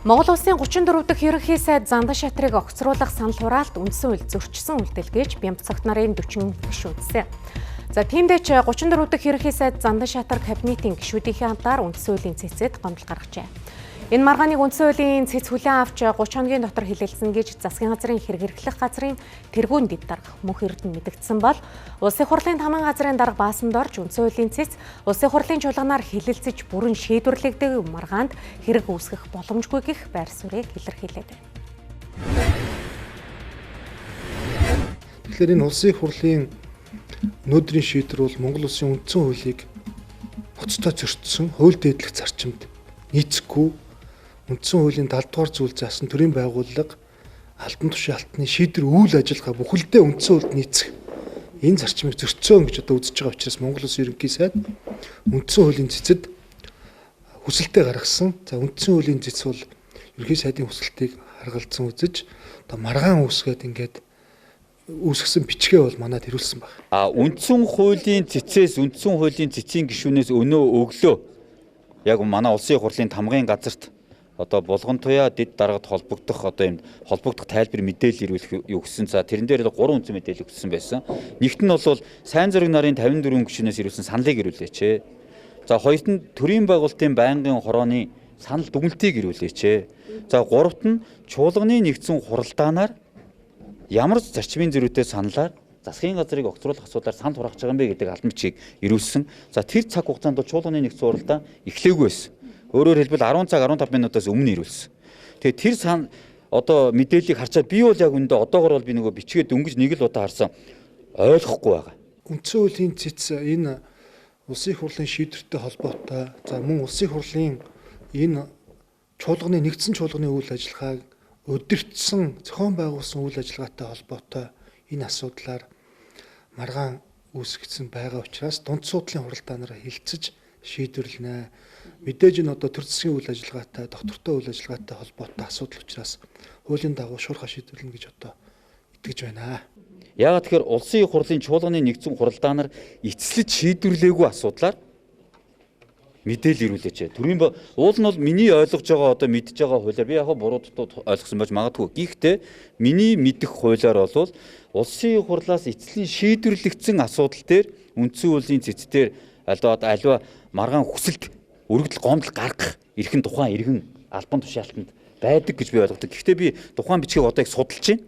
Монгол улсын 34 дахь ерөнхий сайд Зандан шатрыг огцруулах санал хураалт үндсэн хууль зөрчсөн үйлдэлгээж Бямцагт нарын 40 гишүүдсэн. За тиймдээ ч 34 дахь ерөнхий сайд Зандан шатар кабинетийн гишүүдийн хамтаар үндсэн хуулийн цэцэд гомдол гаргажээ. Энэ маргааныг үндсэн хуулийн цэц хүлээн авч 30 хоногийн дотор хэлэлцэн гэж засгийн газрын хэрэглэх газрын тэргүүн дэд дарга мөнх эрдэнэ мэдэгдсэн бол улсын хурлын таман газрын дарга баасанд орж үндсэн хуулийн цэц улсын хурлын чуулганаар хэлэлцэж бүрэн шийдвэрлэгдэг маргаанд хэрэг үүсгэх боломжгүй гэх байр суурийг илэрхийлээд байна. Тэгэхээр энэ улсын хурлын өнөөдрийн шийдвэр бол Монгол улсын үндсэн хуулийг ноцтой зөрчсөн хууль дээдлэх зарчимд нийцэхгүй үндсэн хуулийн 70 дугаар зүйл заасан төрийн байгууллага албан тушаал алтны шийдвэр үйл ажиллагаа бүхэлдээ үндсэн хуульд нийцэх энэ зарчмыг зөрчсөн гэж одоо үзэж байгаа учраас Монгол Улсын ерөнхий сайд үндсэн хуулийн цэцэд хүсэлтээ гаргасан. За үндсэн хуулийн цэц бол ерөнхий сайдын хүсэлтийг харгалзан үзэж одоо маргаан үүсгээд ингээд үүсгэсэн бичгээ бол манад ирүүлсэн байна. Үндсэн хуулийн цэцээс үндсэн хуулийн цэцийн гишүүнээс өнөө өглөө яг манай улсын хурлын тамгын газарт одоо булган туяа дэд даргад холбогдох одоо юм холбогдох тайлбар мэдээлэл ирүүлэх юу гэсэн. За тэрэн дээр 3 үндсэн мэдээлэл өгсөн байсан. Нэгт нь бол сайн зураг нарын 54 гишүүнээс ирүүлсэн саналыг ирүүлээч. За хоёрт нь төрийн байгуулалтын байнгын хорооны санал дүгнэлтийг ирүүлээч. За гуравт нь чуулганы нэгдсэн хуралдаанаар ямар зарчмын зөрүүтэй саналаар засгийн газрыг огцруулах асуудлаар санал хураах байгаа юм бэ гэдэг албан бичгийг ирүүлсэн. За тэр цаг хугацаанд чуулганы нэгдсэн хуралдаан эхлээгүй байсан. Өөрөөр хэлбэл 10 цаг 15 минутаас өмнө ирүүлсэн. Тэгээ тэр одоо мэдээллийг харчаад би бол яг үндэ одоогор бол би нөгөө бичгээд дөнгөж нэг л удаа харсан ойлгохгүй байгаа. Үндсэн хуулийн цэц энэ улсын хурлын шийдвэртэй холбоотой. За мөн улсын хурлын энэ чуулганы нэгдсэн чуулганы үйл ажиллагааг өдөртсөн зохион байгуулсан үйл ажиллагаатай холбоотой энэ асуудлаар маргаан үүсгэсэн байгаа учраас дунд суудлын хуралдаанаараа хэлцэж шийдвэрлэнэ. Мэдээж энэ одоо төр засгийн үйл ажиллагаатай, доктортой үйл ажиллагаатай холбоотой асуудал учраас хуулийн дагуу шуурхай шийдвэрлэнэ гэж одоо итгэж байна. Яагаад тэгэхээр улсын хурлын чуулганы нэгдсэн хуралдаанаар эцэслэж шийдвэрлээгүй асуудлаар мэдээлэл ирүүлээч. Төрийн уул нь бол миний ойлгож байгаа одоо мэдж байгаа хуулиар би яг буруу дутуу ойлгосон байж магадгүй. Гэхдээ миний мэдэх хуулиар бол улсын хурлаас эцэслэн шийдвэрлэгдсэн асуудал дээр үндсэн хуулийн цэцээр аливаа маргаан хүсэлт өргөдөл гомдол гаргах эрхэн тухайн иргэн албан тушаалтанд байдаг гэж би ойлгодог. Гэхдээ би тухайн бичгийг одоо их судалж байна.